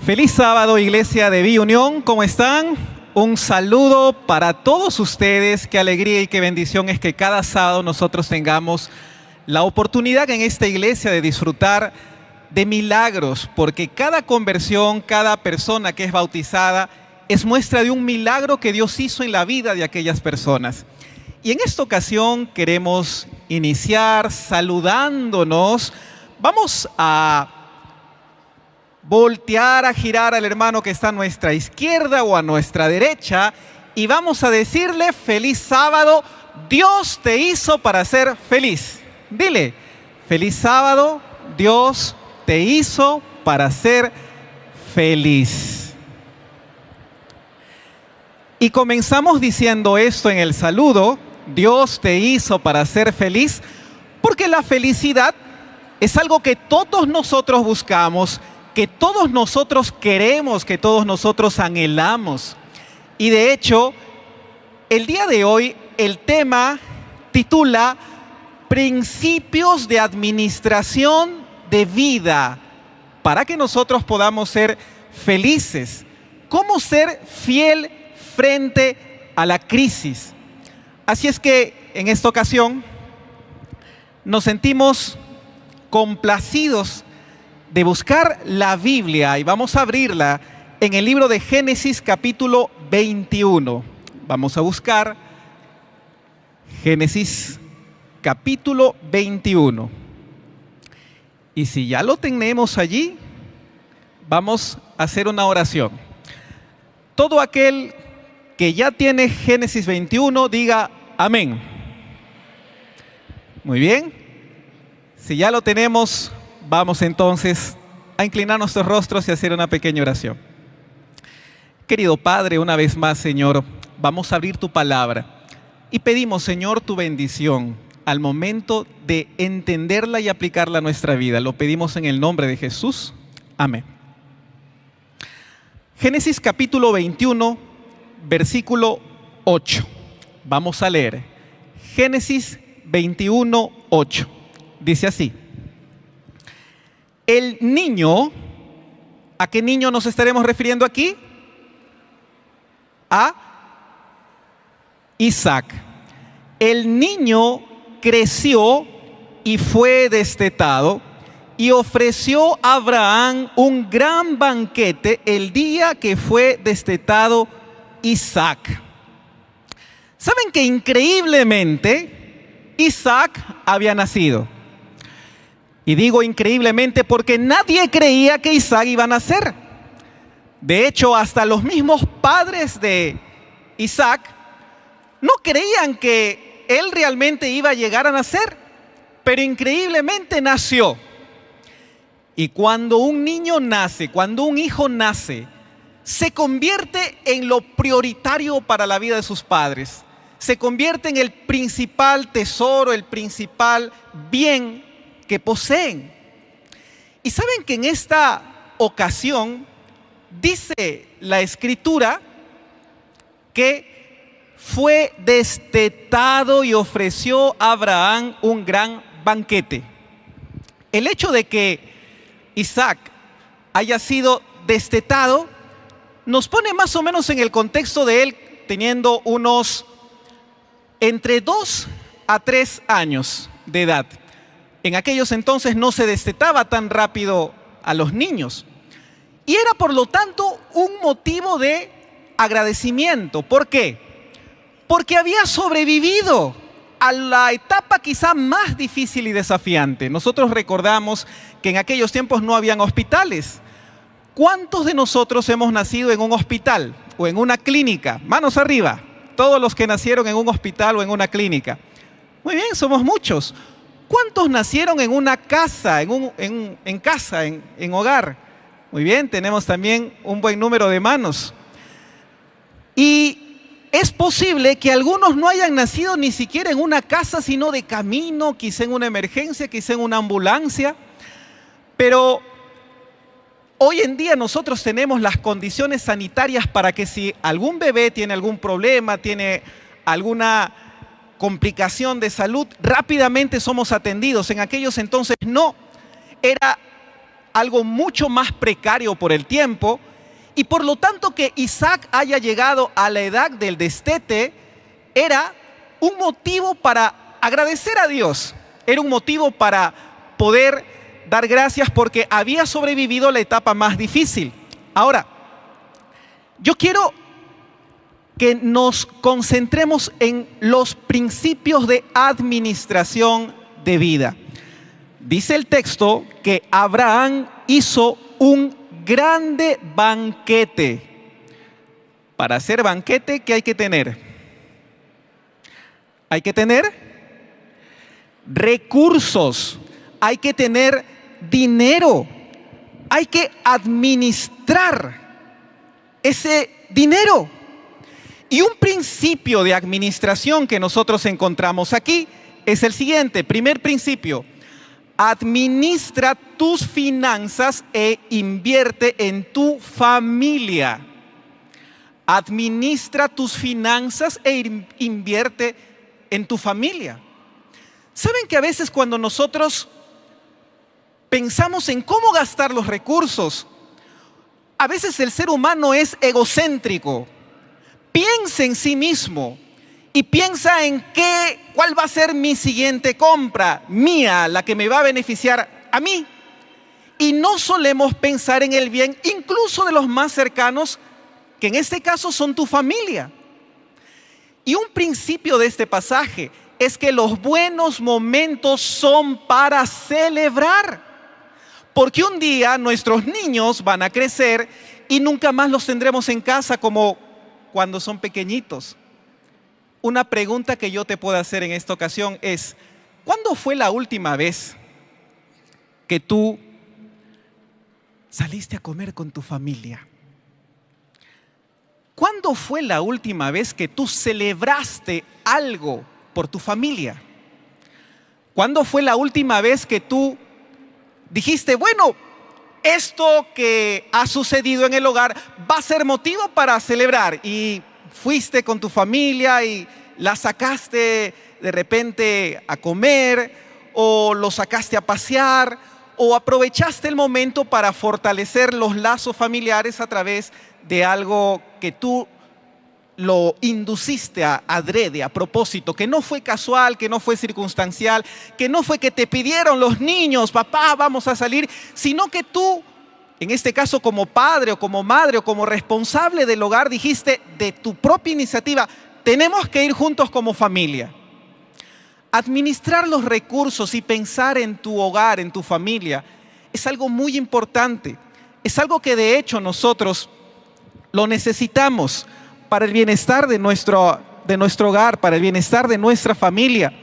Feliz sábado, Iglesia de Vida Unión, ¿cómo están? Un saludo para todos ustedes. Qué alegría y qué bendición es que cada sábado nosotros tengamos la oportunidad en esta iglesia de disfrutar de milagros, porque cada conversión, cada persona que es bautizada es muestra de un milagro que Dios hizo en la vida de aquellas personas. Y en esta ocasión queremos iniciar saludándonos. Vamos a voltear, a girar al hermano que está a nuestra izquierda o a nuestra derecha y vamos a decirle: feliz sábado, Dios te hizo para ser feliz. Dile: feliz sábado, Dios te hizo para ser feliz. Y comenzamos diciendo esto en el saludo: Dios te hizo para ser feliz, porque la felicidad es algo que todos nosotros buscamos, que todos nosotros queremos, que todos nosotros anhelamos. Y de hecho, el día de hoy el tema titula Principios de Administración de Vida, para que nosotros podamos ser felices. ¿Cómo ser fiel frente a la crisis? Así es que en esta ocasión nos sentimos complacidos de buscar la Biblia y vamos a abrirla en el libro de Génesis capítulo 21. Vamos a buscar Génesis capítulo 21. Y si ya lo tenemos allí, vamos a hacer una oración. Todo aquel que ya tiene Génesis 21, diga amén. Muy bien. Si ya lo tenemos, vamos entonces a inclinar nuestros rostros y hacer una pequeña oración. Querido Padre, una vez más, Señor, vamos a abrir tu palabra y pedimos, Señor, tu bendición al momento de entenderla y aplicarla a nuestra vida. Lo pedimos en el nombre de Jesús. Amén. Génesis capítulo 21, versículo 8. Vamos a leer. Génesis 21, 8. Dice así: el niño, ¿a qué niño nos estaremos refiriendo aquí? A Isaac. El niño creció y fue destetado y ofreció a Abraham un gran banquete el día que fue destetado Isaac. ¿Saben que increíblemente Isaac había nacido? Y digo increíblemente porque nadie creía que Isaac iba a nacer. De hecho, hasta los mismos padres de Isaac no creían que él realmente iba a llegar a nacer. Pero increíblemente nació. Y cuando un niño nace, cuando un hijo nace, se convierte en lo prioritario para la vida de sus padres. Se convierte en el principal tesoro, el principal bien que poseen. Y saben que en esta ocasión dice la Escritura que fue destetado y ofreció a Abraham un gran banquete. El hecho de que Isaac haya sido destetado nos pone más o menos en el contexto de él teniendo unos entre 2 a 3 años de edad. En aquellos entonces no se destetaba tan rápido a los niños. Y era por lo tanto un motivo de agradecimiento. ¿Por qué? Porque había sobrevivido a la etapa quizá más difícil y desafiante. Nosotros recordamos que en aquellos tiempos no habían hospitales. ¿Cuántos de nosotros hemos nacido en un hospital o en una clínica? Manos arriba. Todos los que nacieron en un hospital o en una clínica. Muy bien, somos muchos. ¿Cuántos nacieron en una casa, en hogar? Muy bien, tenemos también un buen número de manos. Y es posible que algunos no hayan nacido ni siquiera en una casa, sino de camino, quizá en una emergencia, quizá en una ambulancia. Pero hoy en día nosotros tenemos las condiciones sanitarias para que si algún bebé tiene algún problema, tiene alguna complicación de salud, rápidamente somos atendidos. En aquellos entonces no. Era algo mucho más precario por el tiempo, y por lo tanto que Isaac haya llegado a la edad del destete era un motivo para agradecer a Dios, era un motivo para poder dar gracias porque había sobrevivido la etapa más difícil. Ahora, yo quiero que nos concentremos en los principios de administración de vida. Dice el texto que Abraham hizo un grande banquete. Para hacer banquete, ¿qué hay que tener? Hay que tener recursos, hay que tener dinero, hay que administrar ese dinero. Y un principio de administración que nosotros encontramos aquí es el siguiente. Primer principio: administra tus finanzas e invierte en tu familia. Administra tus finanzas e invierte en tu familia. ¿Saben que a veces cuando nosotros pensamos en cómo gastar los recursos, a veces el ser humano es egocéntrico? Piensa en sí mismo y piensa en cuál va a ser mi siguiente compra, mía, la que me va a beneficiar a mí. Y no solemos pensar en el bien, incluso de los más cercanos, que en este caso son tu familia. Y un principio de este pasaje es que los buenos momentos son para celebrar. Porque un día nuestros niños van a crecer y nunca más los tendremos en casa como cuando son pequeñitos. Una pregunta que yo te puedo hacer en esta ocasión es: ¿cuándo fue la última vez que tú saliste a comer con tu familia? ¿Cuándo fue la última vez que tú celebraste algo por tu familia? ¿Cuándo fue la última vez que tú dijiste, bueno, esto que ha sucedido en el hogar va a ser motivo para celebrar? Y fuiste con tu familia y la sacaste de repente a comer, o lo sacaste a pasear, o aprovechaste el momento para fortalecer los lazos familiares a través de algo que tú lo induciste adrede, a propósito, que no fue casual, que no fue circunstancial, que no fue que te pidieron los niños, papá, vamos a salir, sino que tú, en este caso como padre o como madre o como responsable del hogar, dijiste de tu propia iniciativa, tenemos que ir juntos como familia. Administrar los recursos y pensar en tu hogar, en tu familia, es algo muy importante. Es algo que de hecho nosotros lo necesitamos para el bienestar de nuestro hogar, para el bienestar de nuestra familia.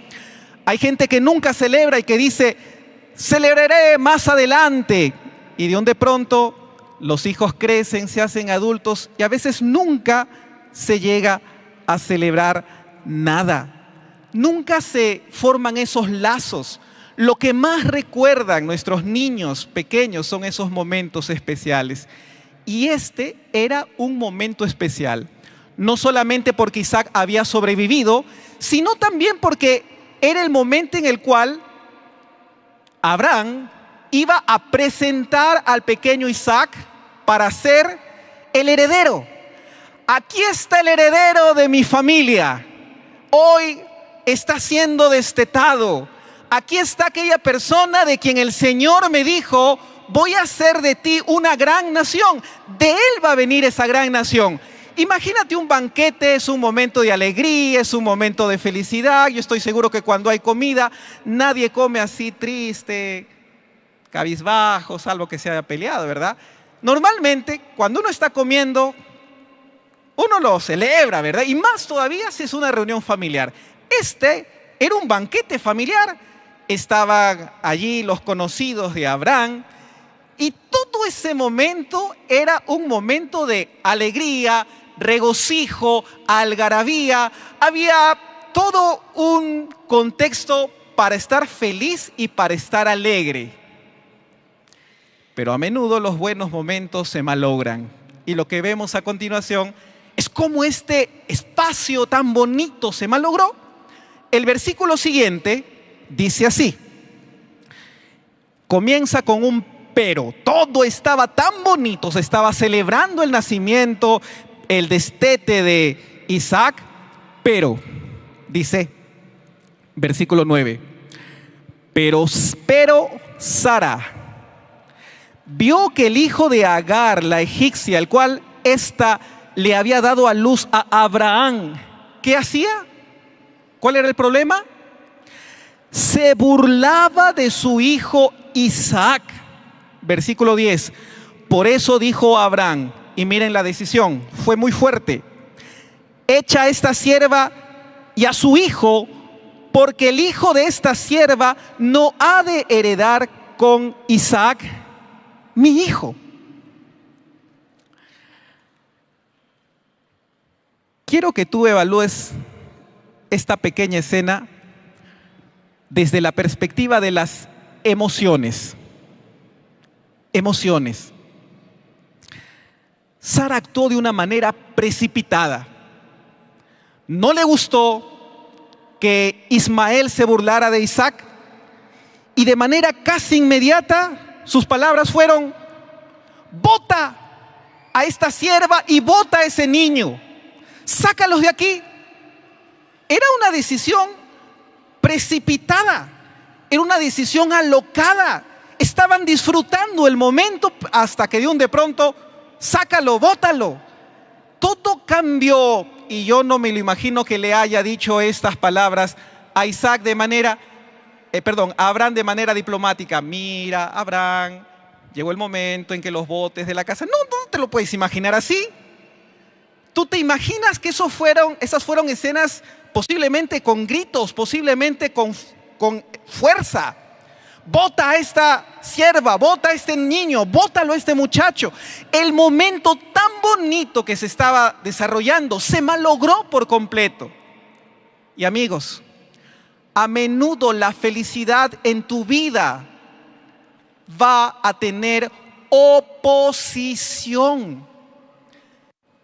Hay gente que nunca celebra y que dice, celebraré más adelante. Y de pronto los hijos crecen, se hacen adultos y a veces nunca se llega a celebrar nada. Nunca se forman esos lazos. Lo que más recuerdan nuestros niños pequeños son esos momentos especiales. Y este era un momento especial. No solamente porque Isaac había sobrevivido, sino también porque era el momento en el cual Abraham iba a presentar al pequeño Isaac para ser el heredero. Aquí está el heredero de mi familia. Hoy está siendo destetado. Aquí está aquella persona de quien el Señor me dijo, voy a hacer de ti una gran nación. De él va a venir esa gran nación. Imagínate un banquete, es un momento de alegría, es un momento de felicidad. Yo estoy seguro que cuando hay comida, nadie come así triste, cabizbajo, salvo que se haya peleado, ¿verdad? Normalmente, cuando uno está comiendo, uno lo celebra, ¿verdad? Y más todavía si es una reunión familiar. Este era un banquete familiar. Estaban allí los conocidos de Abraham. Y todo ese momento era un momento de alegría, regocijo, algarabía. Había todo un contexto para estar feliz y para estar alegre. Pero a menudo los buenos momentos se malogran. Y lo que vemos a continuación es cómo este espacio tan bonito se malogró. El versículo siguiente dice así. Comienza con un Pero todo estaba tan bonito, se estaba celebrando el nacimiento, el destete de Isaac, pero, dice, versículo 9, pero Sara vio que el hijo de Agar, la egipcia, el cual ésta le había dado a luz a Abraham, ¿qué hacía? ¿Cuál era el problema? Se burlaba de su hijo Isaac. Versículo 10. Por eso dijo Abraham, y miren la decisión, fue muy fuerte: echa a esta sierva y a su hijo, porque el hijo de esta sierva no ha de heredar con Isaac, mi hijo. Quiero que tú evalúes esta pequeña escena desde la perspectiva de las emociones. Emociones. Sara actuó de una manera precipitada. No le gustó que Ismael se burlara de Isaac y de manera casi inmediata sus palabras fueron: bota a esta sierva y bota a ese niño, sácalos de aquí. Era una decisión precipitada, era una decisión alocada. Estaban disfrutando el momento hasta que de pronto, sácalo, bótalo. Todo cambió, y yo no me lo imagino que le haya dicho estas palabras a Isaac de manera, a Abraham de manera diplomática. Mira, Abraham, llegó el momento en que los botes de la casa. No, no te lo puedes imaginar así. ¿Tú te imaginas que esas fueron escenas posiblemente con gritos, posiblemente con fuerza? Bota a esta sierva, bota a este niño, bótalo a este muchacho. El momento tan bonito que se estaba desarrollando se malogró por completo. Y amigos, a menudo la felicidad en tu vida va a tener oposición.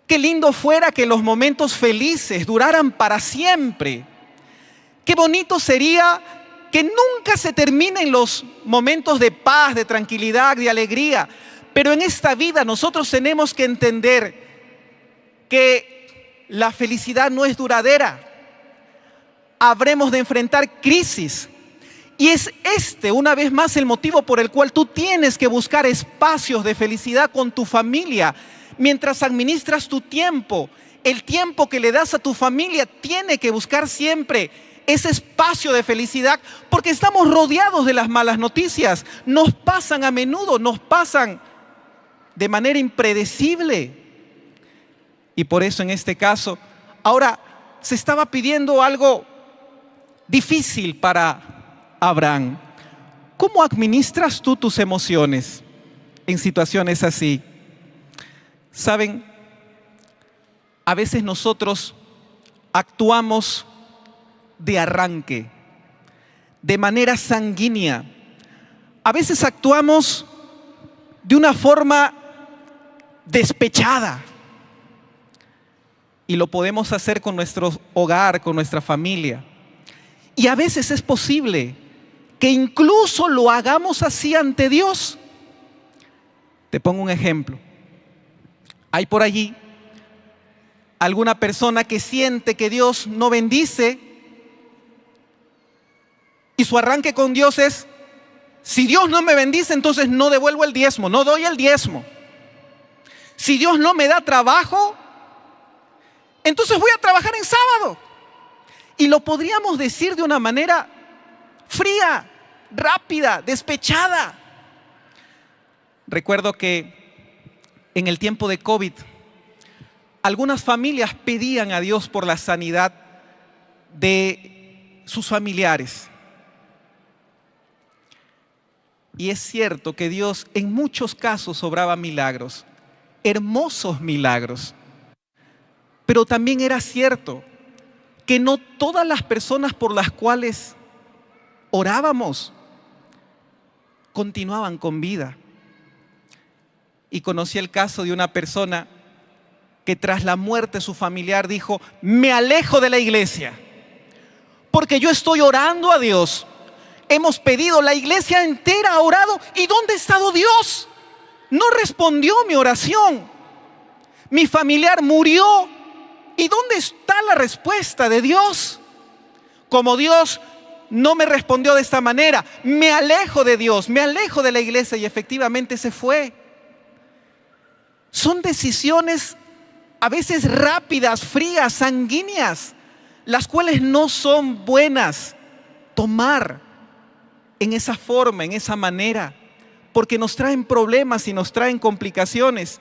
Qué lindo fuera que los momentos felices duraran para siempre. Qué bonito sería que nunca se terminen los momentos de paz, de tranquilidad, de alegría. Pero en esta vida nosotros tenemos que entender que la felicidad no es duradera. Habremos de enfrentar crisis. Y es una vez más, el motivo por el cual tú tienes que buscar espacios de felicidad con tu familia. Mientras administras tu tiempo, el tiempo que le das a tu familia, tiene que buscar siempre ese espacio de felicidad, porque estamos rodeados de las malas noticias. Nos pasan a menudo, nos pasan de manera impredecible. Y por eso en este caso, ahora se estaba pidiendo algo difícil para Abraham. ¿Cómo administras tú tus emociones en situaciones así? Saben, a veces nosotros actuamos de arranque, de manera sanguínea. A veces actuamos de una forma despechada. Y lo podemos hacer con nuestro hogar, con nuestra familia. Y a veces es posible que incluso lo hagamos así ante Dios. Te pongo un ejemplo. Hay por allí alguna persona que siente que Dios no bendice y su arranque con Dios es: si Dios no me bendice, entonces no devuelvo el diezmo, no doy el diezmo. Si Dios no me da trabajo, entonces voy a trabajar en sábado. Y lo podríamos decir de una manera fría, rápida, despechada. Recuerdo que en el tiempo de COVID, algunas familias pedían a Dios por la sanidad de sus familiares. Y es cierto que Dios en muchos casos obraba milagros, hermosos milagros. Pero también era cierto que no todas las personas por las cuales orábamos continuaban con vida. Y conocí el caso de una persona que tras la muerte de su familiar dijo: me alejo de la iglesia, porque yo estoy orando a Dios, hemos pedido, la iglesia entera ha orado. ¿Y dónde ha estado Dios? No respondió mi oración. Mi familiar murió. ¿Y dónde está la respuesta de Dios? Como Dios no me respondió de esta manera, me alejo de Dios, me alejo de la iglesia, y efectivamente se fue. Son decisiones a veces rápidas, frías, sanguíneas, las cuales no son buenas tomar en esa forma, en esa manera, porque nos traen problemas y nos traen complicaciones.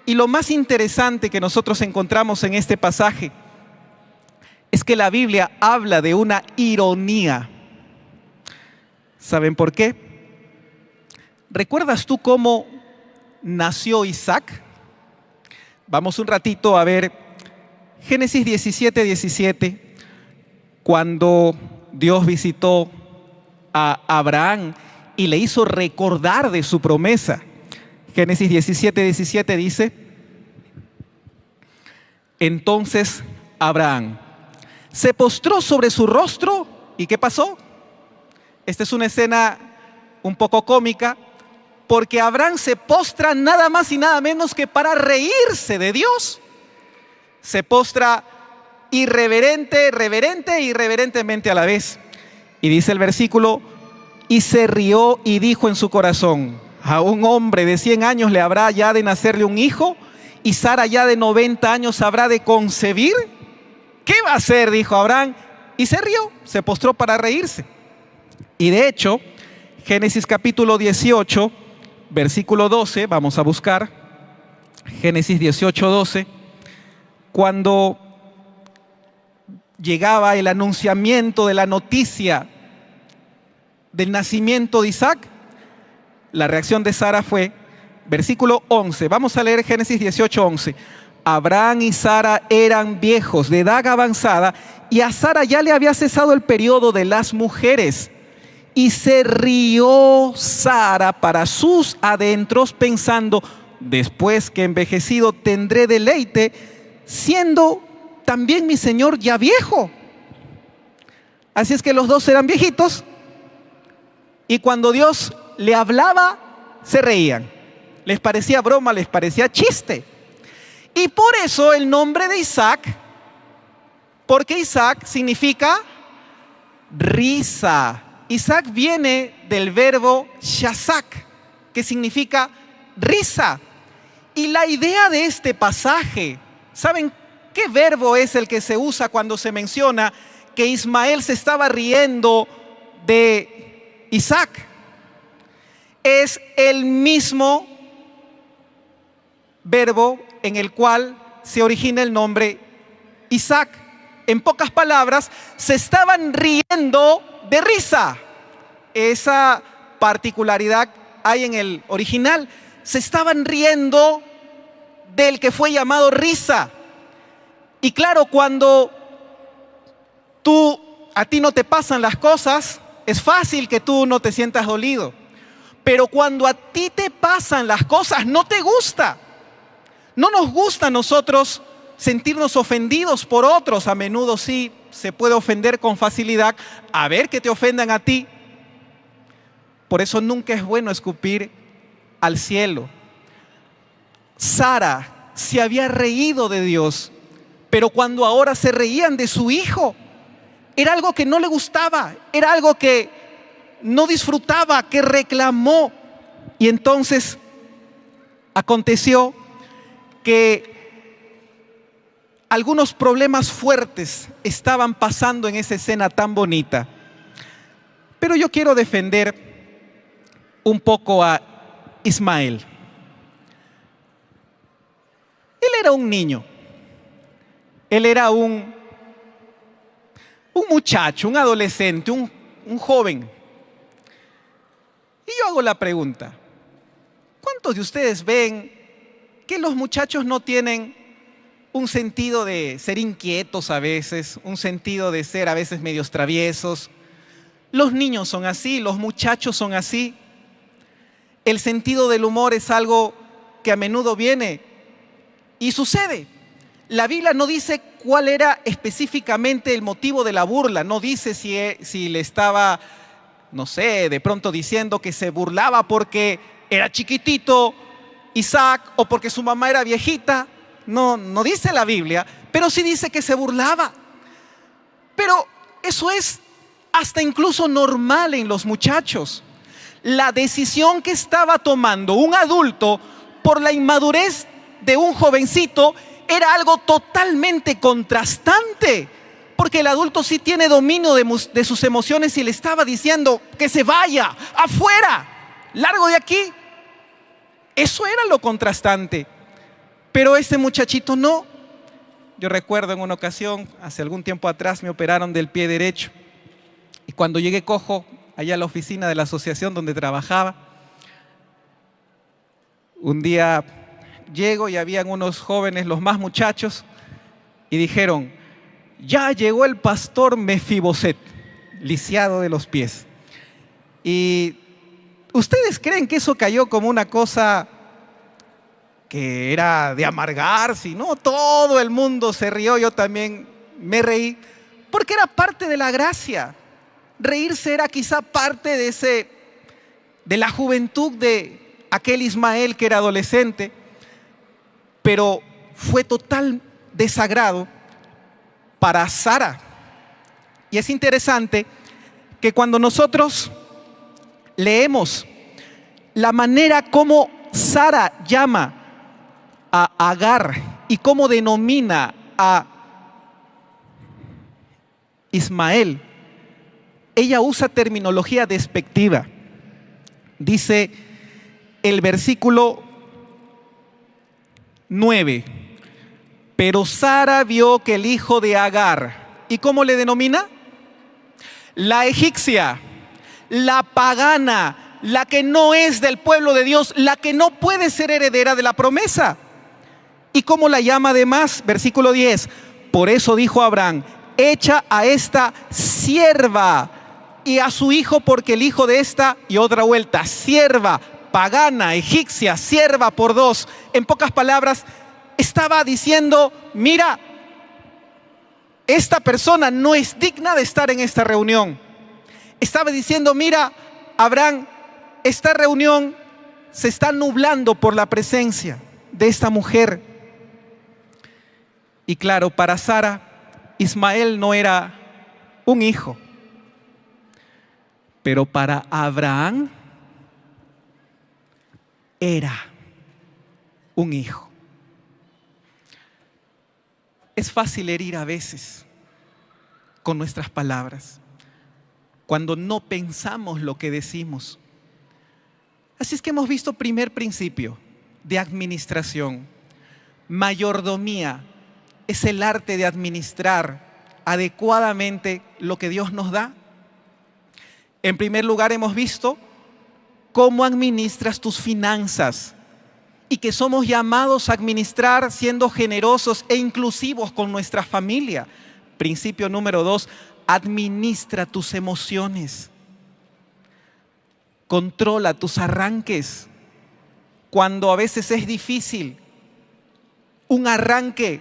Y lo más interesante que nosotros encontramos en este pasaje es que la Biblia habla de una ironía. ¿Saben por qué? ¿Recuerdas tú cómo nació Isaac? Vamos un ratito a ver Génesis 17:17, cuando Dios visitó a Abraham y le hizo recordar de su promesa. Génesis 17:17 dice: entonces Abraham se postró sobre su rostro. ¿Y qué pasó? Esta es una escena un poco cómica, porque Abraham se postra nada más y nada menos que para reírse de Dios. Se postra irreverente, reverente e irreverentemente a la vez. Y dice el versículo: y se rió y dijo en su corazón: a un hombre de 100 años le habrá ya de nacerle un hijo, y Sara ya de 90 años habrá de concebir. ¿Qué va a hacer?, dijo Abraham, y se rió, se postró para reírse. Y de hecho, Génesis capítulo 18, versículo 12, vamos a buscar, Génesis 18:12, cuando llegaba el anunciamiento de la noticia del nacimiento de Isaac, la reacción de Sara fue, versículo 11, vamos a leer Génesis 18:11. Abraham y Sara eran viejos, de edad avanzada, y a Sara ya le había cesado el periodo de las mujeres. Y se rió Sara para sus adentros, pensando: después que envejecido tendré deleite, siendo también mi señor ya viejo. Así es que los dos eran viejitos, y cuando Dios le hablaba, se reían. Les parecía broma, les parecía chiste. Y por eso el nombre de Isaac, porque Isaac significa risa. Isaac viene del verbo shazak, que significa risa. Y la idea de este pasaje, ¿saben qué verbo es el que se usa cuando se menciona que Ismael se estaba riendo de Isaac? Es el mismo verbo en el cual se origina el nombre Isaac. En pocas palabras, se estaban riendo de risa. Esa particularidad hay en el original. Se estaban riendo del que fue llamado risa. Y claro, cuando a ti no te pasan las cosas, es fácil que tú no te sientas dolido. Pero cuando a ti te pasan las cosas, no te gusta. No nos gusta a nosotros sentirnos ofendidos por otros. A menudo sí se puede ofender con facilidad. A ver que te ofendan a ti. Por eso nunca es bueno escupir al cielo. Sara se había reído de Dios, pero cuando ahora se reían de su hijo, era algo que no le gustaba, era algo que no disfrutaba, que reclamó. Y entonces aconteció que algunos problemas fuertes estaban pasando en esa escena tan bonita. Pero yo quiero defender un poco a Ismael. Él era un niño. Él era un muchacho, un adolescente, un joven. Y yo hago la pregunta: ¿cuántos de ustedes ven que los muchachos no tienen un sentido de ser inquietos a veces, un sentido de ser a veces medios traviesos? Los niños son así, los muchachos son así. El sentido del humor es algo que a menudo viene y sucede. La Biblia no dice cuál era específicamente el motivo de la burla, no dice si le estaba no sé, de pronto diciendo que se burlaba porque era chiquitito Isaac o porque su mamá era viejita. No, no dice la Biblia, pero sí dice que se burlaba. Pero eso es hasta incluso normal en los muchachos. La decisión que estaba tomando un adulto por la inmadurez de un jovencito era algo totalmente contrastante, porque el adulto sí tiene dominio de sus emociones y le estaba diciendo que se vaya, afuera, largo de aquí. Eso era lo contrastante, pero este muchachito no. Yo recuerdo en una ocasión, hace algún tiempo atrás, me operaron del pie derecho y cuando llegué cojo allá a la oficina de la asociación donde trabajaba, un día llego y habían unos jóvenes, los más muchachos, y dijeron: ya llegó el pastor Mefiboset, lisiado de los pies. Y ¿ustedes creen que eso cayó como una cosa que era de amargarse? No, todo el mundo se rió, yo también me reí, porque era parte de la gracia. Reírse era quizá parte de la juventud de aquel Ismael que era adolescente, pero fue total desagrado para Sara. Y es interesante que cuando nosotros leemos la manera como Sara llama a Agar y cómo denomina a Ismael, ella usa terminología despectiva. Dice el versículo 9: pero Sara vio que el hijo de Agar, ¿y cómo le denomina? La egipcia, la pagana, la que no es del pueblo de Dios, la que no puede ser heredera de la promesa. ¿Y cómo la llama además? Versículo 10: por eso dijo Abraham: echa a esta sierva y a su hijo, porque el hijo de esta, y otra vuelta, sierva, pagana, egipcia, sierva por dos. En pocas palabras, estaba diciendo: mira, esta persona no es digna de estar en esta reunión. Estaba diciendo: mira, Abraham, esta reunión se está nublando por la presencia de esta mujer. Y claro, para Sara, Ismael no era un hijo, pero para Abraham era un hijo. Es fácil herir a veces con nuestras palabras, cuando no pensamos lo que decimos. Así es que hemos visto primer principio de administración. Mayordomía es el arte de administrar adecuadamente lo que Dios nos da. En primer lugar, hemos visto cómo administras tus finanzas y que somos llamados a administrar siendo generosos e inclusivos con nuestra familia. Principio número 2, administra tus emociones. Controla tus arranques. Cuando a veces es difícil, un arranque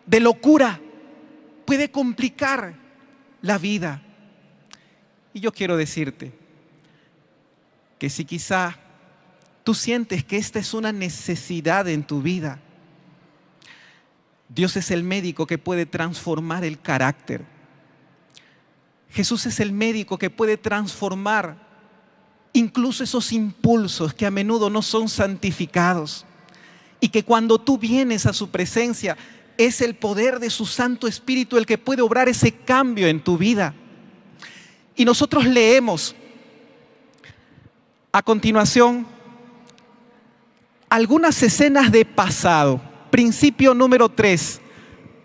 de locura puede complicar la vida. Y yo quiero decirte que si quizá tú sientes que esta es una necesidad en tu vida, Dios es el médico que puede transformar el carácter. Jesús es el médico que puede transformar incluso esos impulsos que a menudo no son santificados, y que cuando tú vienes a su presencia es el poder de su Santo Espíritu el que puede obrar ese cambio en tu vida. Y nosotros leemos a continuación algunas escenas de pasado. Principio número 3,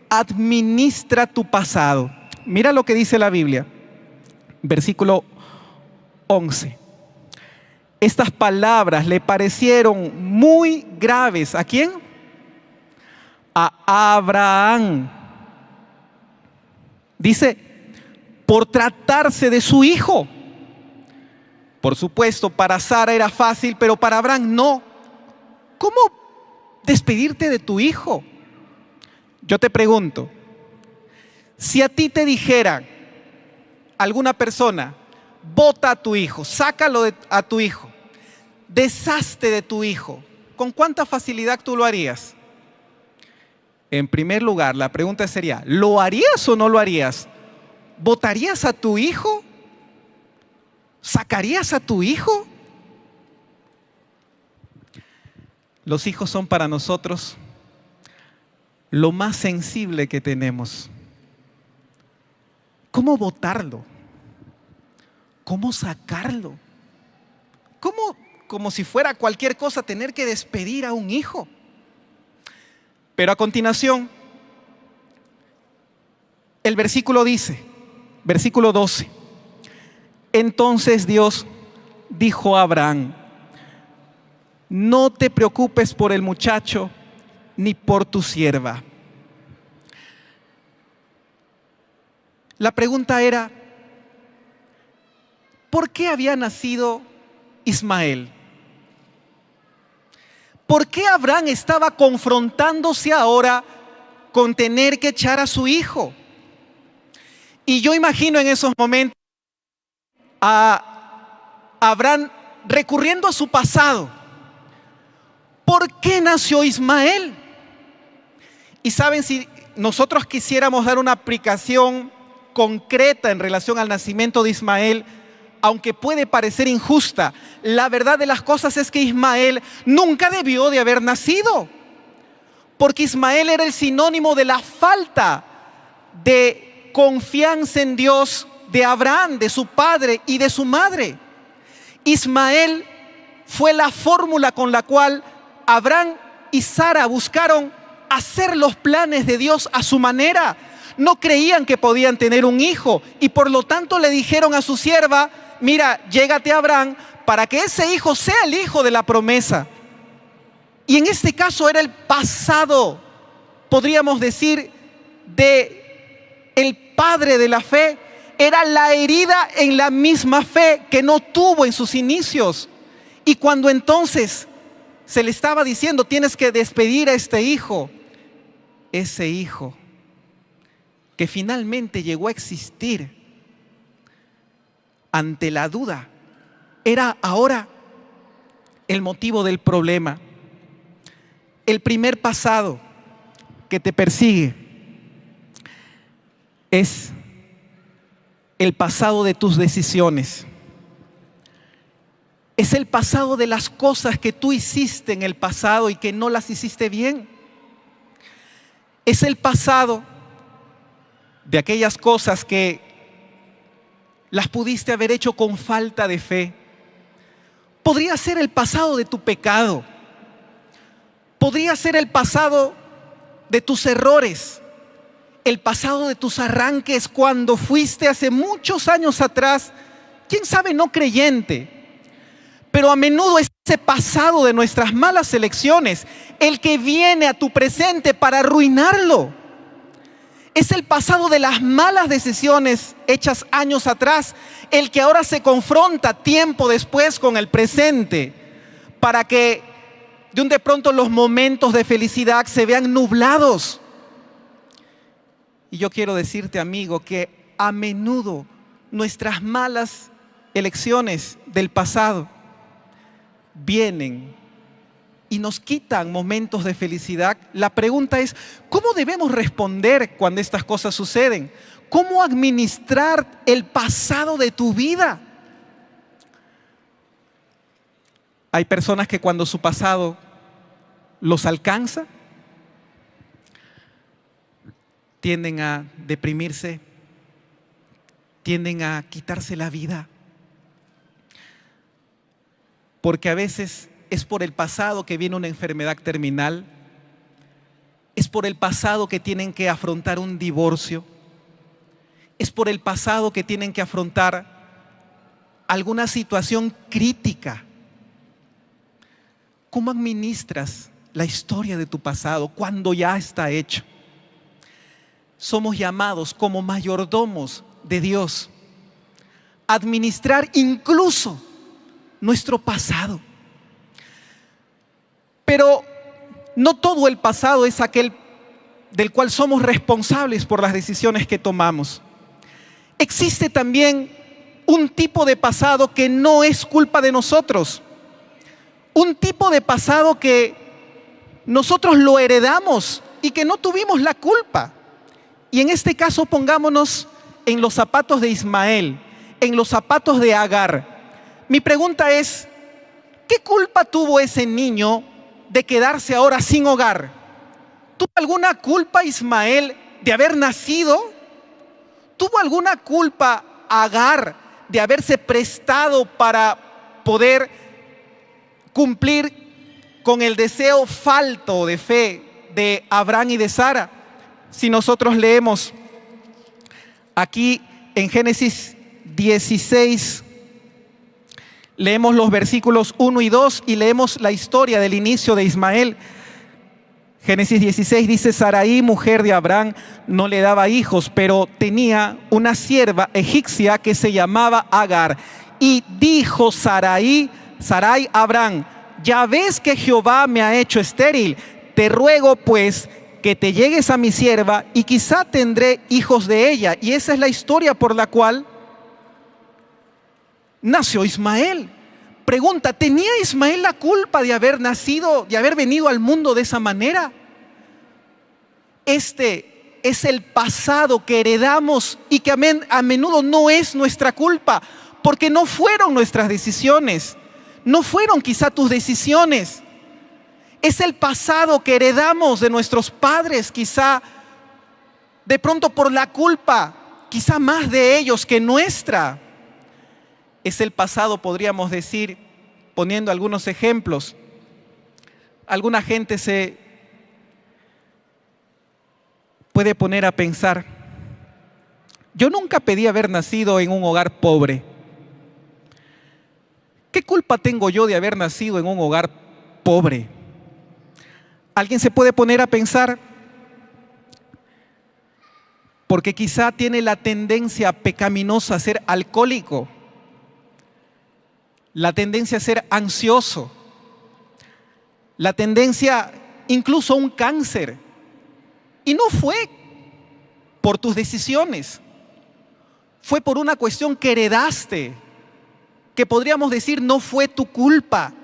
administra tu pasado. Mira lo que dice la Biblia, versículo 11. Estas palabras le parecieron muy graves. ¿A quién? A Abraham. Dice, por tratarse de su hijo. Por supuesto, para Sara era fácil, pero para Abraham no. ¿Cómo despedirte de tu hijo? Yo te pregunto, si a ti te dijera alguna persona: bota a tu hijo, sácalo a tu hijo, deshazte de tu hijo, ¿con cuánta facilidad tú lo harías? En primer lugar, la pregunta sería, ¿lo harías o no lo harías? ¿Botarías a tu hijo? ¿Sacarías a tu hijo? Los hijos son para nosotros lo más sensible que tenemos. ¿Cómo botarlo? ¿Cómo sacarlo? ¿Cómo, como si fuera cualquier cosa, tener que despedir a un hijo? Pero a continuación, el versículo dice, versículo 12, entonces Dios dijo a Abraham, no te preocupes por el muchacho ni por tu sierva. La pregunta era, ¿por qué había nacido Ismael? ¿Por qué Abraham estaba confrontándose ahora con tener que echar a su hijo? Y yo imagino en esos momentos a Abraham recurriendo a su pasado. ¿Por qué nació Ismael? Y saben, si nosotros quisiéramos dar una aplicación concreta en relación al nacimiento de Ismael, aunque puede parecer injusta, la verdad de las cosas es que Ismael nunca debió de haber nacido, porque Ismael era el sinónimo de la falta de confianza en Dios de Abraham, de su padre y de su madre. Ismael fue la fórmula con la cual Abraham y Sara buscaron hacer los planes de Dios a su manera. No creían que podían tener un hijo y por lo tanto le dijeron a su sierva, mira, llégate a Abraham para que ese hijo sea el hijo de la promesa. Y en este caso era el pasado, podríamos decir, de el padre de la fe. Era la herida en la misma fe que no tuvo en sus inicios. Y cuando entonces se le estaba diciendo, tienes que despedir a este hijo, ese hijo que finalmente llegó a existir ante la duda, era ahora el motivo del problema. El primer pasado que te persigue es el pasado de tus decisiones. Es el pasado de las cosas que tú hiciste en el pasado y que no las hiciste bien. Es el pasado de aquellas cosas que las pudiste haber hecho con falta de fe. Podría ser el pasado de tu pecado. Podría ser el pasado de tus errores. El pasado de tus arranques cuando fuiste hace muchos años atrás, quién sabe, no creyente. Pero a menudo es ese pasado de nuestras malas elecciones el que viene a tu presente para arruinarlo. Es el pasado de las malas decisiones hechas años atrás el que ahora se confronta tiempo después con el presente para que de un de pronto los momentos de felicidad se vean nublados. Y yo quiero decirte, amigo, que a menudo nuestras malas elecciones del pasado vienen y nos quitan momentos de felicidad. La pregunta es, ¿cómo debemos responder cuando estas cosas suceden? ¿Cómo administrar el pasado de tu vida? Hay personas que cuando su pasado los alcanza, tienden a deprimirse, tienden a quitarse la vida. Porque a veces es por el pasado que viene una enfermedad terminal, es por el pasado que tienen que afrontar un divorcio, es por el pasado que tienen que afrontar alguna situación crítica. ¿Cómo administras la historia de tu pasado cuando ya está hecho? Somos llamados como mayordomos de Dios a administrar incluso nuestro pasado. Pero no todo el pasado es aquel del cual somos responsables por las decisiones que tomamos. Existe también un tipo de pasado que no es culpa de nosotros. Un tipo de pasado que nosotros lo heredamos y que no tuvimos la culpa. Y en este caso pongámonos en los zapatos de Ismael, en los zapatos de Agar. Mi pregunta es, ¿qué culpa tuvo ese niño de quedarse ahora sin hogar? ¿Tuvo alguna culpa Ismael de haber nacido? ¿Tuvo alguna culpa Agar de haberse prestado para poder cumplir con el deseo falto de fe de Abraham y de Sara? Si nosotros leemos aquí en Génesis 16, leemos los versículos 1 y 2 y leemos la historia del inicio de Ismael. Génesis 16 dice: Sarai, mujer de Abraham, no le daba hijos, pero tenía una sierva egipcia que se llamaba Agar. Y dijo Sarai a Abraham: ya ves que Jehová me ha hecho estéril, te ruego pues que te llegues a mi sierva y quizá tendré hijos de ella. Y esa es la historia por la cual nació Ismael. Pregunta, ¿tenía Ismael la culpa de haber nacido, de haber venido al mundo de esa manera? Este es el pasado que heredamos y que a menudo no es nuestra culpa, porque no fueron nuestras decisiones, no fueron quizá tus decisiones. Es el pasado que heredamos de nuestros padres, quizá de pronto por la culpa, quizá más de ellos que nuestra. Es el pasado, podríamos decir, poniendo algunos ejemplos. Alguna gente se puede poner a pensar: yo nunca pedí haber nacido en un hogar pobre. ¿Qué culpa tengo yo de haber nacido en un hogar pobre? Alguien se puede poner a pensar porque quizá tiene la tendencia pecaminosa a ser alcohólico, la tendencia a ser ansioso, la tendencia incluso a un cáncer. Y no fue por tus decisiones, fue por una cuestión que heredaste, que podríamos decir no fue tu culpa.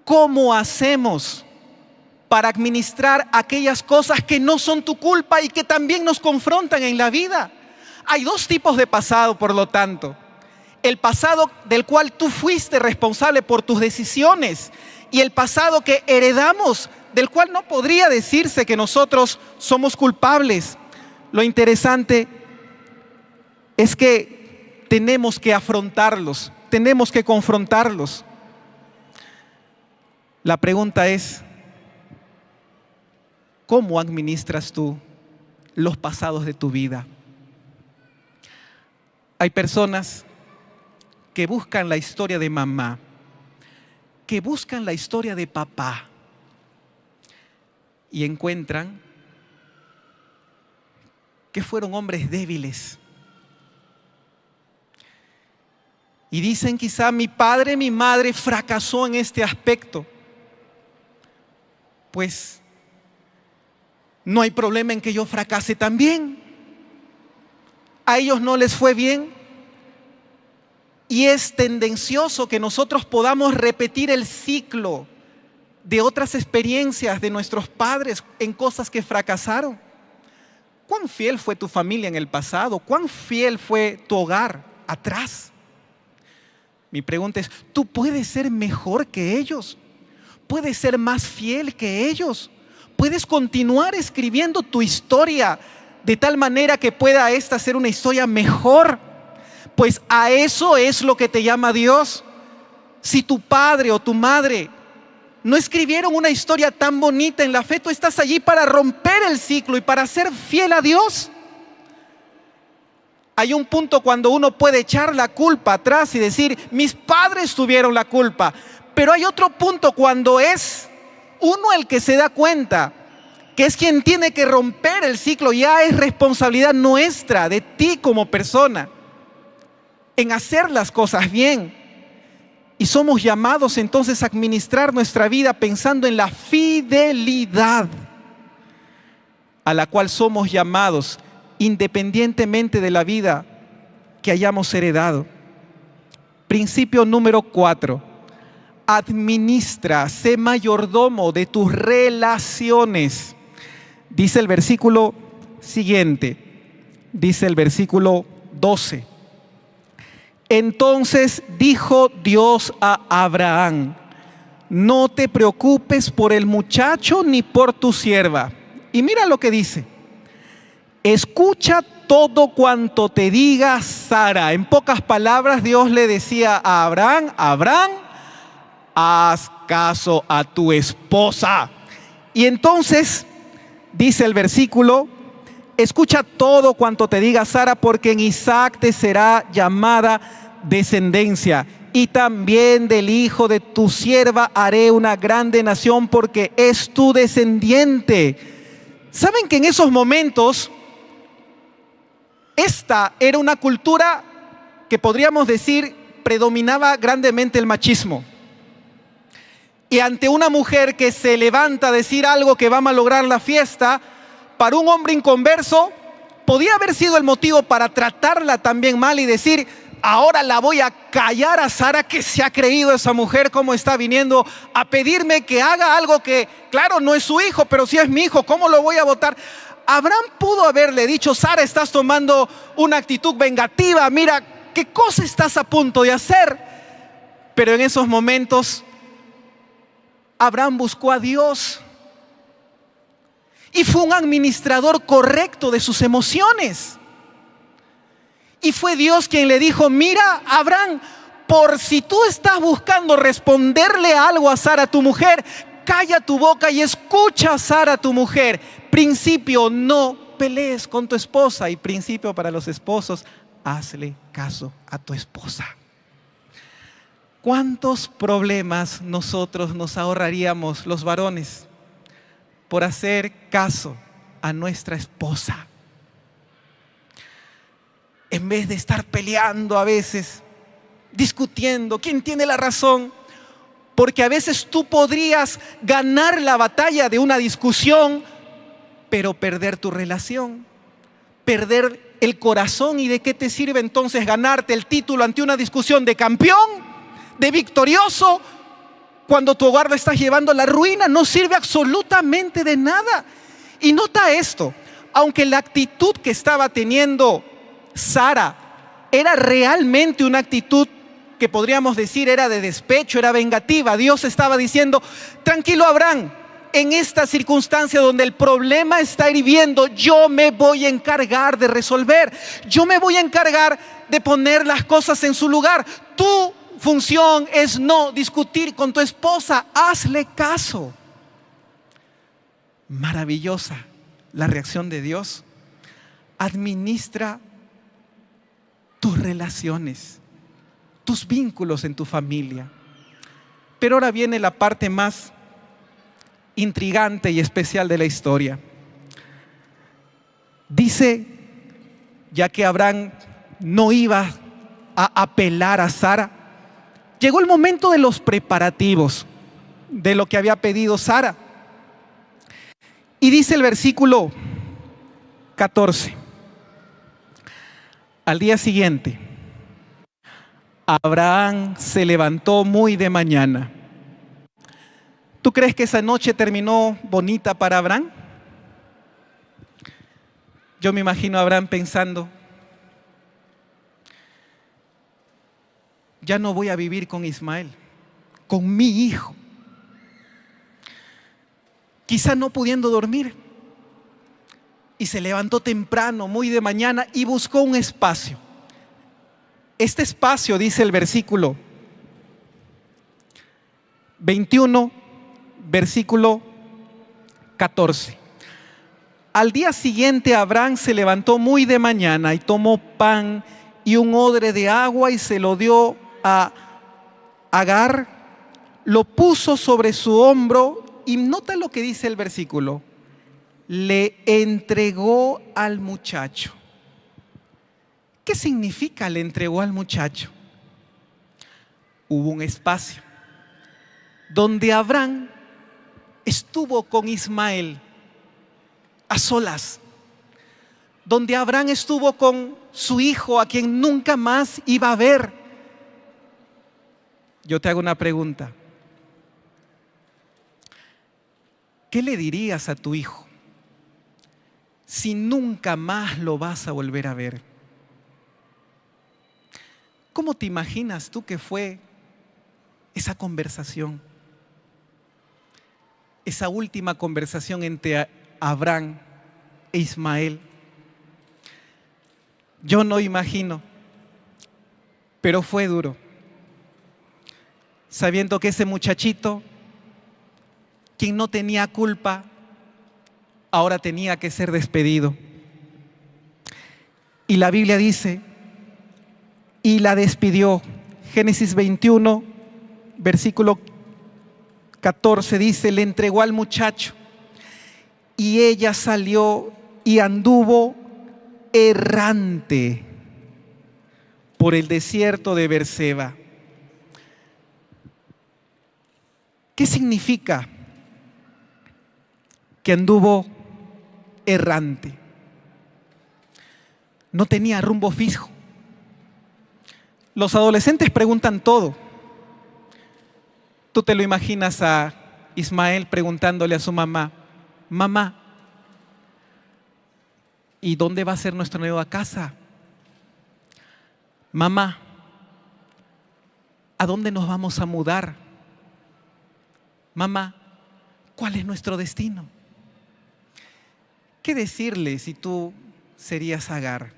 ¿Cómo hacemos para administrar aquellas cosas que no son tu culpa y que también nos confrontan en la vida? Hay dos tipos de pasado, por lo tanto. El pasado del cual tú fuiste responsable por tus decisiones y el pasado que heredamos, del cual no podría decirse que nosotros somos culpables. Lo interesante es que tenemos que afrontarlos, tenemos que confrontarlos. La pregunta es: ¿cómo administras tú los pasados de tu vida? Hay personas que buscan la historia de mamá, que buscan la historia de papá y encuentran que fueron hombres débiles. Y dicen quizá: mi padre, mi madre fracasó en este aspecto. Pues no hay problema en que yo fracase también. A ellos no les fue bien. Y es tendencioso que nosotros podamos repetir el ciclo de otras experiencias de nuestros padres en cosas que fracasaron. ¿Cuán fiel fue tu familia en el pasado? ¿Cuán fiel fue tu hogar atrás? Mi pregunta es: ¿tú puedes ser mejor que ellos? ¿Puedes ser más fiel que ellos? ¿Puedes continuar escribiendo tu historia de tal manera que pueda esta ser una historia mejor? Pues a eso es lo que te llama Dios. Si tu padre o tu madre no escribieron una historia tan bonita en la fe, tú estás allí para romper el ciclo y para ser fiel a Dios. Hay un punto cuando uno puede echar la culpa atrás y decir: mis padres tuvieron la culpa. Pero hay otro punto cuando es uno el que se da cuenta que es quien tiene que romper el ciclo. Ya es responsabilidad nuestra, de ti como persona, en hacer las cosas bien. Y somos llamados entonces a administrar nuestra vida pensando en la fidelidad a la cual somos llamados, independientemente de la vida que hayamos heredado. Principio número 4. Administra, sé mayordomo de tus relaciones. Dice el versículo siguiente, dice el versículo 12. Entonces dijo Dios a Abraham: no te preocupes por el muchacho ni por tu sierva. Y mira lo que dice: escucha todo cuanto te diga Sara. En pocas palabras, Dios le decía a Abraham: Abraham, haz caso a tu esposa. Y entonces dice el versículo: escucha todo cuanto te diga Sara, porque en Isaac te será llamada descendencia, y también del hijo de tu sierva haré una grande nación, porque es tu descendiente. ¿Saben que en esos momentos esta era una cultura que podríamos decir predominaba grandemente el machismo? Y ante una mujer que se levanta a decir algo que va a malograr la fiesta, para un hombre inconverso podía haber sido el motivo para tratarla también mal y decir: ahora la voy a callar a Sara, que se ha creído esa mujer, cómo está viniendo a pedirme que haga algo que, claro, no es su hijo, pero sí es mi hijo, ¿cómo lo voy a votar? Abraham pudo haberle dicho: Sara, estás tomando una actitud vengativa, mira qué cosa estás a punto de hacer. Pero en esos momentos Abraham buscó a Dios y fue un administrador correcto de sus emociones. Y fue Dios quien le dijo: mira, Abraham, por si tú estás buscando responderle algo a Sara, tu mujer, calla tu boca y escucha a Sara, tu mujer. Principio: no pelees con tu esposa. Y principio para los esposos: hazle caso a tu esposa. ¿Cuántos problemas nosotros nos ahorraríamos los varones por hacer caso a nuestra esposa? En vez de estar peleando a veces, discutiendo quién tiene la razón, porque a veces tú podrías ganar la batalla de una discusión, pero perder tu relación, perder el corazón. ¿Y de qué te sirve entonces ganarte el título ante una discusión de campeón, de victorioso, cuando tu hogar lo estás llevando a la ruina? No sirve absolutamente de nada. Y nota esto: aunque la actitud que estaba teniendo Sara era realmente una actitud que podríamos decir era de despecho, era vengativa, Dios estaba diciendo: tranquilo, Abraham, en esta circunstancia donde el problema está hirviendo, yo me voy a encargar de resolver, yo me voy a encargar de poner las cosas en su lugar. Tu función es no discutir con tu esposa, hazle caso. Maravillosa la reacción de Dios. Administra tus relaciones, tus vínculos en tu familia. Pero ahora viene la parte más intrigante y especial de la historia. Dice, ya que Abraham no iba a apelar a Sara, llegó el momento de los preparativos de lo que había pedido Sara. Y dice el versículo 14: al día siguiente, Abraham se levantó muy de mañana. ¿Tú crees que esa noche terminó bonita para Abraham? Yo me imagino a Abraham pensando: ya no voy a vivir con Ismael, con mi hijo. Quizá no pudiendo dormir. Y se levantó temprano, muy de mañana, y buscó un espacio. Este espacio, dice el versículo 21, versículo 14. Al día siguiente Abraham se levantó muy de mañana y tomó pan y un odre de agua y se lo dio a Agar, lo puso sobre su hombro y nota lo que dice el versículo: le entregó al muchacho. ¿Qué significa le entregó al muchacho? Hubo un espacio donde Abraham estuvo con Ismael a solas, donde Abraham estuvo con su hijo, a quien nunca más iba a ver. Yo te hago una pregunta. ¿Qué le dirías a tu hijo si nunca más lo vas a volver a ver? ¿Cómo te imaginas tú que fue esa conversación? Esa última conversación entre Abraham e Ismael. Yo no imagino, pero fue duro. Sabiendo que ese muchachito, quien no tenía culpa, ahora tenía que ser despedido. Y la Biblia dice, y la despidió. Génesis 21, versículo 14 dice, le entregó al muchacho y ella salió y anduvo errante por el desierto de Beerseba. ¿Qué significa que anduvo errante? No tenía rumbo fijo. Los adolescentes preguntan todo. Tú te lo imaginas a Ismael preguntándole a su mamá, mamá, ¿y dónde va a ser nuestra nueva casa? Mamá, ¿a dónde nos vamos a mudar? Mamá, ¿cuál es nuestro destino? ¿Qué decirle si tú serías Agar?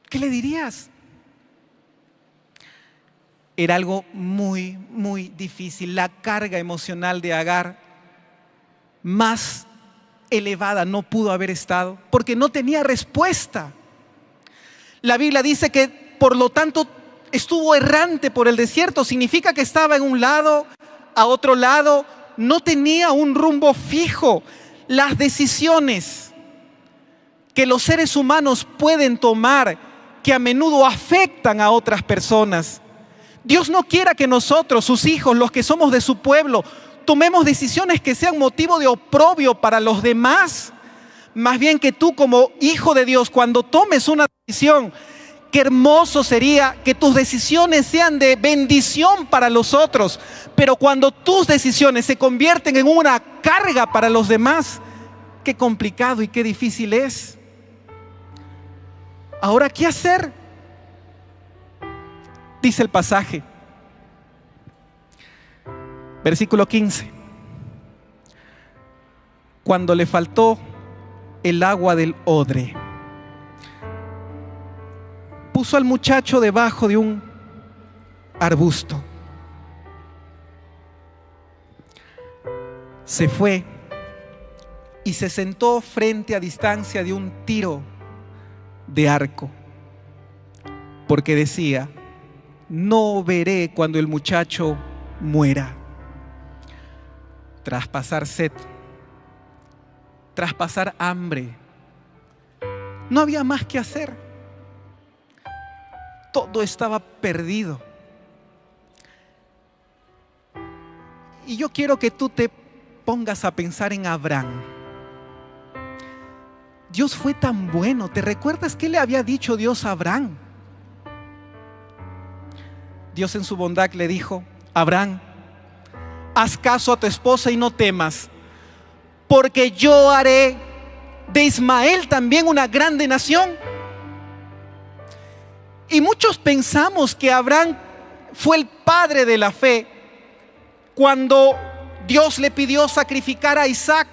¿Qué le dirías? Era algo muy, muy difícil. La carga emocional de Agar más elevada no pudo haber estado, porque no tenía respuesta. La Biblia dice que, por lo tanto, estuvo errante por el desierto. Significa que estaba en un lado, a otro lado, no tenía un rumbo fijo. Las decisiones que los seres humanos pueden tomar, que a menudo afectan a otras personas. Dios no quiera que nosotros, sus hijos, los que somos de su pueblo, tomemos decisiones que sean motivo de oprobio para los demás. Más bien que tú, como hijo de Dios, cuando tomes una decisión, qué hermoso sería que tus decisiones sean de bendición para los otros. Pero cuando tus decisiones se convierten en una carga para los demás, qué complicado y qué difícil es. Ahora, ¿qué hacer? Dice el pasaje, versículo 15. Cuando le faltó el agua del odre, puso al muchacho debajo de un arbusto. Se fue y se sentó frente a distancia de un tiro de arco, porque decía, no veré cuando el muchacho muera. Tras pasar sed, tras pasar hambre, no había más que hacer. Todo estaba perdido. Y yo quiero que tú te pongas a pensar en Abraham. Dios fue tan bueno. ¿Te recuerdas qué le había dicho Dios a Abraham? Dios en su bondad le dijo, Abraham, haz caso a tu esposa y no temas, porque yo haré de Ismael también una grande nación. Y muchos pensamos que Abraham fue el padre de la fe. Cuando Dios le pidió sacrificar a Isaac,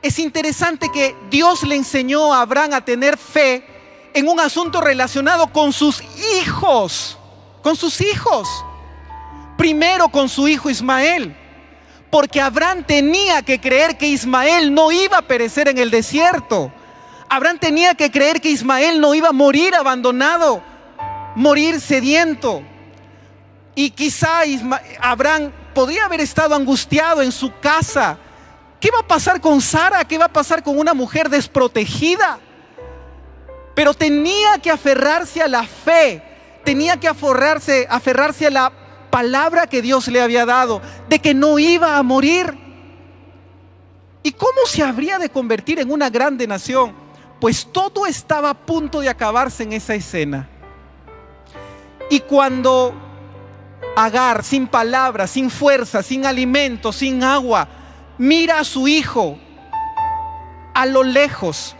es interesante que Dios le enseñó a Abraham a tener fe en un asunto relacionado con sus hijos. Con sus hijos. Primero con su hijo Ismael. Porque Abraham tenía que creer que Ismael no iba a perecer en el desierto. Abraham tenía que creer que Ismael no iba a morir abandonado, morir sediento. Y quizá Abraham podría haber estado angustiado en su casa. ¿Qué va a pasar con Sara? ¿Qué va a pasar con una mujer desprotegida? Pero tenía que aferrarse a la fe. Tenía que aferrarse a la palabra que Dios le había dado, de que no iba a morir. ¿Y cómo se habría de convertir en una grande nación? pues todo estaba a punto de acabarse en esa escena. Y cuando Agar, sin palabras, sin fuerza, sin alimento, sin agua, mira a su hijo a lo lejos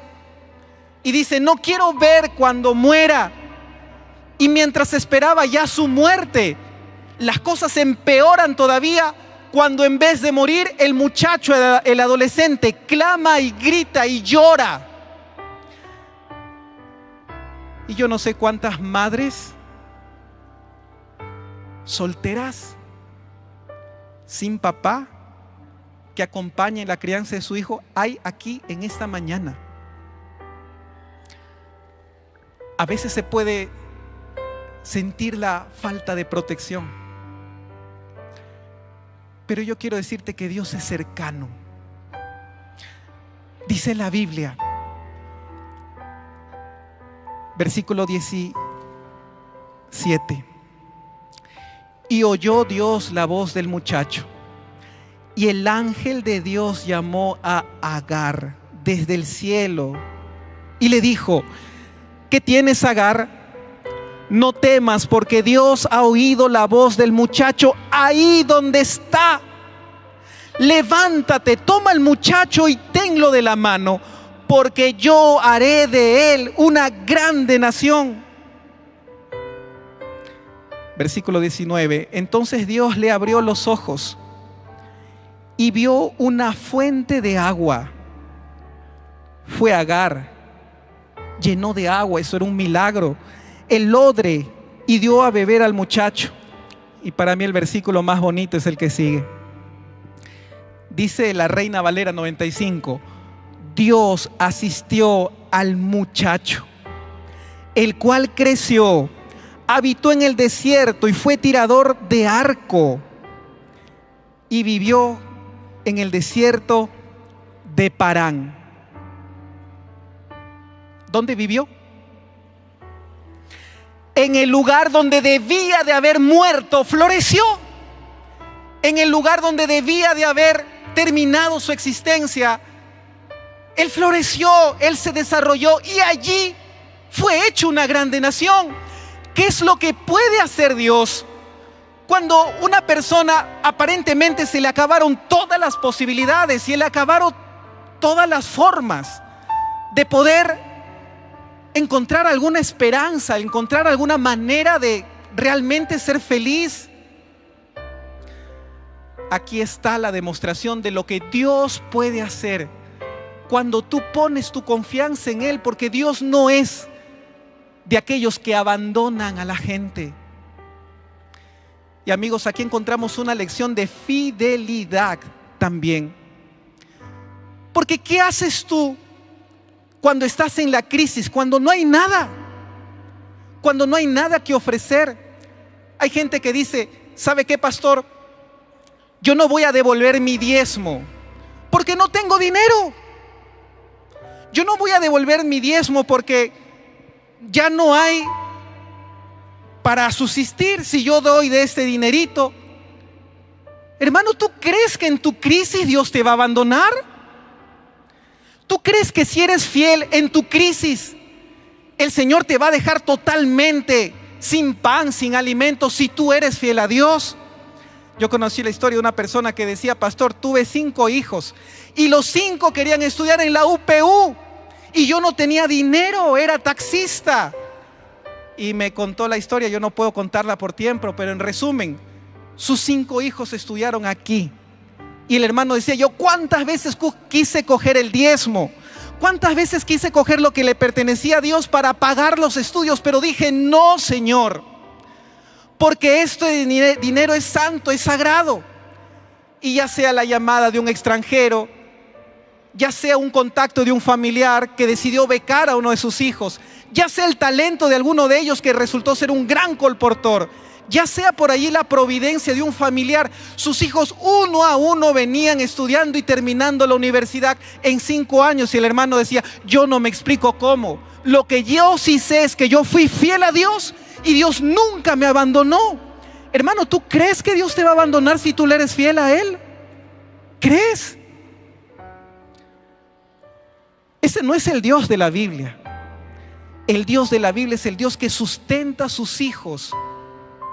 y dice: no quiero ver cuando muera. Y mientras esperaba ya su muerte, las cosas empeoran todavía cuando en vez de morir, el muchacho, el adolescente, clama y grita y llora. Y yo no sé cuántas madres solteras, sin papá, que acompañen la crianza de su hijo, hay aquí en esta mañana. A veces se puede sentir la falta de protección, pero yo quiero decirte que Dios es cercano. Dice la Biblia, versículo 17: y oyó Dios la voz del muchacho, y el ángel de Dios llamó a Agar desde el cielo y le dijo: ¿qué tienes, Agar? No temas, porque Dios ha oído la voz del muchacho ahí donde está. Levántate, toma al muchacho y tenlo de la mano, porque yo haré de él una grande nación. Versículo 19: entonces Dios le abrió los ojos y vio una fuente de agua. Fue Agar, llenó de agua, eso era un milagro, el odre, y dio a beber al muchacho. Y para mí el versículo más bonito es el que sigue. Dice la Reina Valera 95: Dios asistió al muchacho, el cual creció, habitó en el desierto y fue tirador de arco, y vivió en el desierto de Parán. ¿Dónde vivió? En el lugar donde debía de haber muerto, floreció. En el lugar donde debía de haber terminado su existencia, él floreció, él se desarrolló, y allí fue hecho una grande nación. ¿Qué es lo que puede hacer Dios cuando una persona aparentemente se le acabaron todas las posibilidades y le acabaron todas las formas de poder encontrar alguna esperanza, encontrar alguna manera de realmente ser feliz? Aquí está la demostración de lo que Dios puede hacer cuando tú pones tu confianza en Él, porque Dios no es de aquellos que abandonan a la gente. Y amigos, aquí encontramos una lección de fidelidad también. Porque ¿qué haces tú cuando estás en la crisis? Cuando no hay nada, cuando no hay nada que ofrecer. Hay gente que dice: ¿sabe qué, pastor? Yo no voy a devolver mi diezmo porque no tengo dinero. Yo no voy a devolver mi diezmo porque ya no hay para subsistir si yo doy de este dinerito. Hermano, ¿tú crees que en tu crisis Dios te va a abandonar? ¿Tú crees que si eres fiel en tu crisis, el Señor te va a dejar totalmente sin pan, sin alimento, si tú eres fiel a Dios? Yo conocí la historia de una persona que decía: pastor, tuve 5 hijos y los 5 querían estudiar en la UPU y yo no tenía dinero, era taxista. Y me contó la historia, yo no puedo contarla por tiempo, pero en resumen, sus 5 hijos estudiaron aquí. Y el hermano decía: yo cuántas veces quise coger el diezmo, cuántas veces quise coger lo que le pertenecía a Dios para pagar los estudios, pero dije: no, Señor, porque este dinero es santo, es sagrado. Y ya sea la llamada de un extranjero, ya sea un contacto de un familiar que decidió becar a uno de sus hijos, ya sea el talento de alguno de ellos que resultó ser un gran colportor, ya sea por allí la providencia de un familiar, sus hijos uno a uno venían estudiando y terminando la universidad en 5 años. Y el hermano decía: yo no me explico cómo. Lo que yo sí sé es que yo fui fiel a Dios y Dios nunca me abandonó. Hermano, ¿tú crees que Dios te va a abandonar si tú le eres fiel a Él? ¿Crees? Ese no es el Dios de la Biblia. El Dios de la Biblia es el Dios que sustenta a sus hijos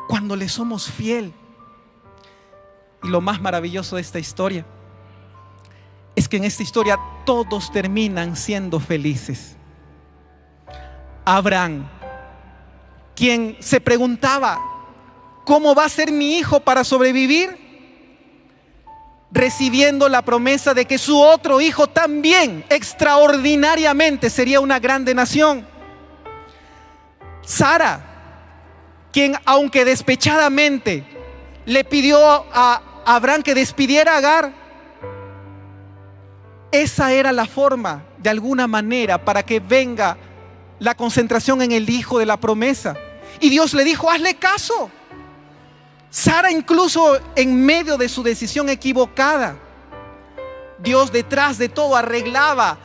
cuando le somos fiel. Y lo más maravilloso de esta historia es que en esta historia todos terminan siendo felices. Abraham, quien se preguntaba, ¿cómo va a ser mi hijo para sobrevivir? Recibiendo la promesa de que su otro hijo también extraordinariamente sería una grande nación. Sara, quien aunque despechadamente le pidió a Abraham que despidiera a Agar, esa era la forma de alguna manera para que venga la concentración en el hijo de la promesa. Y Dios le dijo, hazle caso. Sara, incluso en medio de su decisión equivocada, Dios detrás de todo arreglaba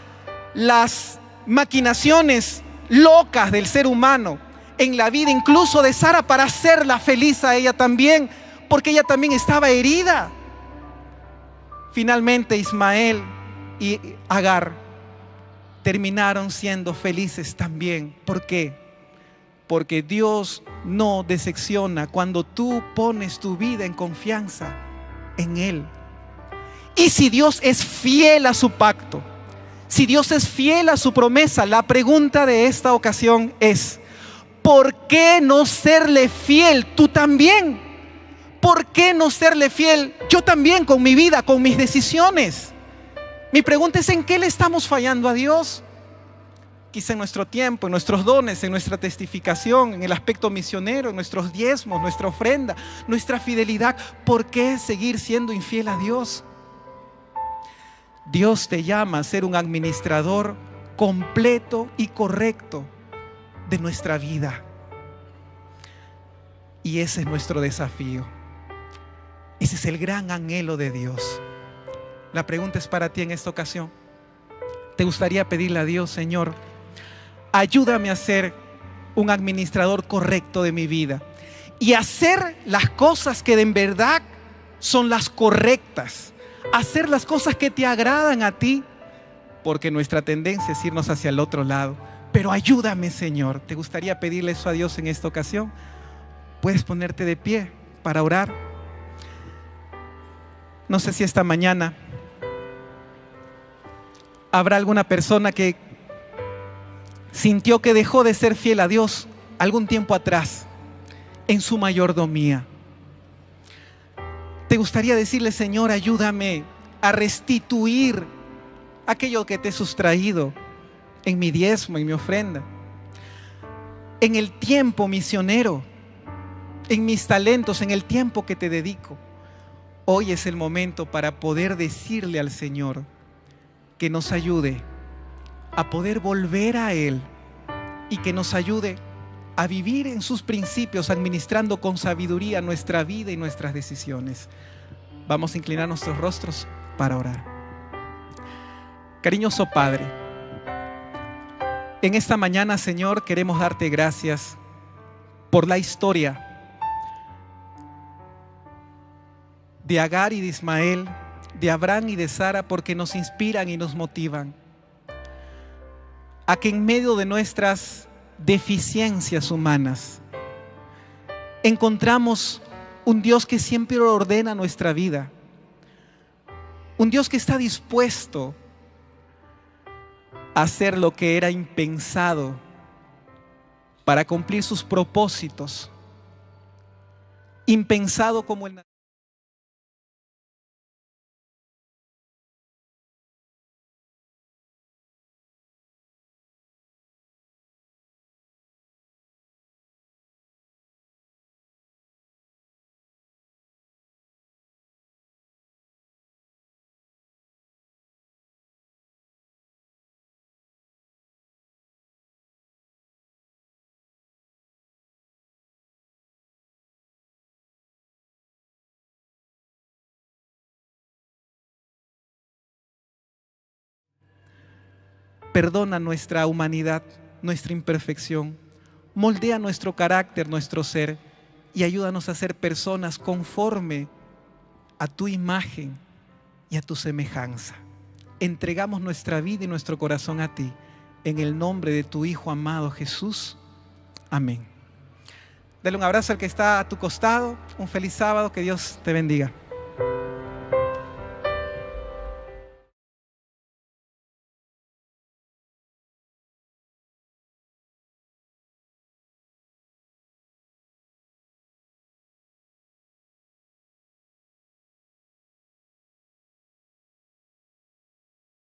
las maquinaciones locas del ser humano en la vida, incluso de Sara, para hacerla feliz a ella también, porque ella también estaba herida. Finalmente Ismael y Agar terminaron siendo felices también. ¿Por qué? Porque Dios no decepciona cuando tú pones tu vida en confianza en Él. Y si Dios es fiel a su pacto, si Dios es fiel a su promesa, la pregunta de esta ocasión es, ¿por qué no serle fiel tú también? ¿Por qué no serle fiel yo también con mi vida, con mis decisiones? Mi pregunta es, ¿en qué le estamos fallando a Dios? Quizá en nuestro tiempo, en nuestros dones, en nuestra testificación, en el aspecto misionero, en nuestros diezmos, nuestra ofrenda, nuestra fidelidad. ¿Por qué seguir siendo infiel a Dios? Dios te llama a ser un administrador completo y correcto de nuestra vida. Y ese es nuestro desafío. Ese es el gran anhelo de Dios. La pregunta es para ti en esta ocasión. ¿Te gustaría pedirle a Dios, Señor, ayúdame a ser un administrador correcto de mi vida y hacer las cosas que en verdad son las correctas, hacer las cosas que te agradan a ti, porque nuestra tendencia es irnos hacia el otro lado? Pero ayúdame, Señor. ¿Te gustaría pedirle eso a Dios en esta ocasión? Puedes ponerte de pie para orar. No sé si esta mañana habrá alguna persona que sintió que dejó de ser fiel a Dios algún tiempo atrás en su mayordomía. ¿Te gustaría decirle, Señor, ayúdame a restituir aquello que te he sustraído en mi diezmo, en mi ofrenda, en el tiempo misionero, en mis talentos, en el tiempo que te dedico? Hoy es el momento para poder decirle al Señor que nos ayude a poder volver a Él y que nos ayude a vivir en sus principios, administrando con sabiduría nuestra vida y nuestras decisiones. Vamos a inclinar nuestros rostros para orar. Cariñoso Padre, en esta mañana, Señor, queremos darte gracias por la historia de Agar y de Ismael, de Abraham y de Sara, porque nos inspiran y nos motivan a que en medio de nuestras deficiencias humanas encontramos un Dios que siempre ordena nuestra vida, un Dios que está dispuesto a hacer lo que era impensado para cumplir sus propósitos, impensado como el Perdona nuestra humanidad, nuestra imperfección. Moldea nuestro carácter, nuestro ser, y ayúdanos a ser personas conforme a tu imagen y a tu semejanza. entregamos nuestra vida y nuestro corazón a ti. En el nombre de tu Hijo amado Jesús. Amén. Dale un abrazo al que está a tu costado. Un feliz sábado. Que Dios te bendiga.